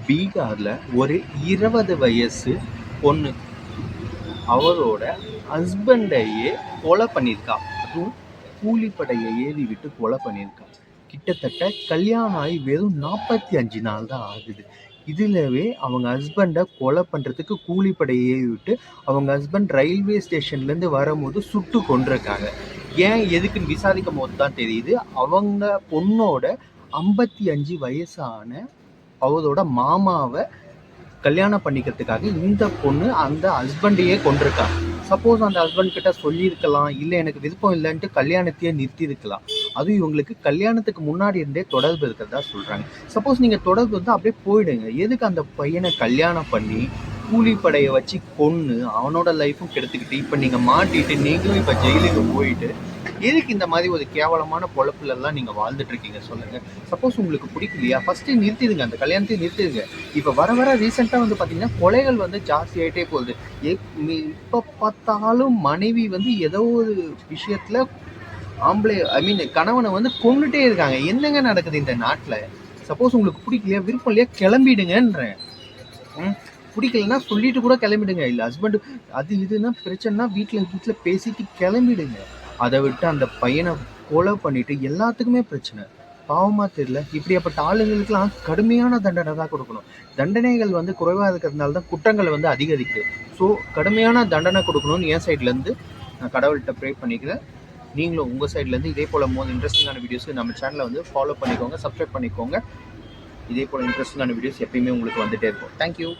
பீகாரில் ஒரு 20 வயசு பொண்ணு அவரோட ஹஸ்பண்டையே கொலை பண்ணியிருக்கா. அதுவும் கூலிப்படையை ஏறி விட்டு கொலை பண்ணியிருக்கா. கிட்டத்தட்ட கல்யாணம் ஆகி வெறும் 45 நாள் தான் ஆகுது. இதுலவே அவங்க ஹஸ்பண்டை கொலை பண்ணுறதுக்கு கூலிப்படையை ஏறி விட்டு அவங்க ஹஸ்பண்ட் ரயில்வே ஸ்டேஷன்லேருந்து வரும்போது சுட்டு கொண்டிருக்காங்க. ஏன் எதுக்குன்னு விசாரிக்கும் போது தான் தெரியுது, அவங்க பொண்ணோட 55 வயசான அவரோட மாமாவை கல்யாணம் பண்ணிக்கிறதுக்காக இந்த பொண்ணு அந்த ஹஸ்பண்டையே கொண்டிருக்காங்க. சப்போஸ் அந்த ஹஸ்பண்ட் கிட்ட சொல்லியிருக்கலாம், இல்லை எனக்கு விருப்பம் இல்லைன்ட்டு கல்யாணத்தையே நிறுத்தியிருக்கலாம். அதுவும் இவங்களுக்கு கல்யாணத்துக்கு முன்னாடி இருந்தே தொடர்பு இருக்கிறதா சொல்கிறாங்க. சப்போஸ் நீங்கள் தொடர்பு வந்து அப்படியே போயிடுங்க. எதுக்கு அந்த பையனை கல்யாணம் பண்ணி கூலிப்படையை வச்சு கொன்று அவனோட லைஃப்பும் கெடுத்துக்கிட்டு இப்போ நீங்கள் மாட்டிட்டு நீங்களும் இப்போ ஜெயிலுக்கு போயிட்டு எதுக்கு இந்த மாதிரி ஒரு கேவலமான பொழப்புலெல்லாம் நீங்கள் வாழ்ந்துட்டு இருக்கீங்க சொல்லுங்கள். சப்போஸ் உங்களுக்கு பிடிக்கலையா ஃபஸ்ட்டு நிறுத்திடுங்க, அந்த கல்யாணத்தையும் நிறுத்திடுங்க. இப்போ வர ரீசெண்டாக வந்து பார்த்தீங்கன்னா கொலைகள் வந்து ஜாஸ்தி ஆகிட்டே போகுது. இப்போ பார்த்தாலும் மனைவி வந்து ஏதோ ஒரு விஷயத்தில் கணவனை வந்து கொண்டுட்டே இருக்காங்க. என்னங்க நடக்குது இந்த நாட்டில்? சப்போஸ் உங்களுக்கு பிடிக்கலையா, விருப்பம் இல்லையா, கிளம்பிடுங்கன்றேன். பிடிக்கலன்னா சொல்லிட்டு கூட கிளம்பிடுங்க. இல்லை ஹஸ்பண்டு அது இதுன்னா பிரச்சனைனா வீட்டில் பேசிட்டு கிளம்பிடுங்க. அதை விட்டு அந்த பையனை கொலை பண்ணிட்டு எல்லாத்துக்குமே பிரச்சனை. பாவமாக தெரியல. இப்படியாப்பட்ட ஆளுங்களுக்கெல்லாம் கடுமையான தண்டனை தான் கொடுக்கணும். தண்டனைகள் வந்து குறைவாக இருக்கிறதுனால தான் குற்றங்கள் வந்து அதிகரிக்குது. ஸோ கடுமையான தண்டனை கொடுக்கணும்னு என் சைட்லேருந்து நான் கடவுள்கிட்ட ப்ரே பண்ணிக்கிறேன். நீங்களும் உங்கள் சைட்லேருந்து இதே போல் இன்ட்ரெஸ்டிங்கான வீடியோஸ் நம்ம சேனலை வந்து ஃபாலோ பண்ணிக்கோங்க, சப்ஸ்கிரைப் பண்ணிக்கோங்க. இதே போல் இன்ட்ரெஸ்டிங்கான வீடியோஸ் எப்பயுமே உங்களுக்கு வந்துகிட்டே இருக்கும். தேங்க்யூ.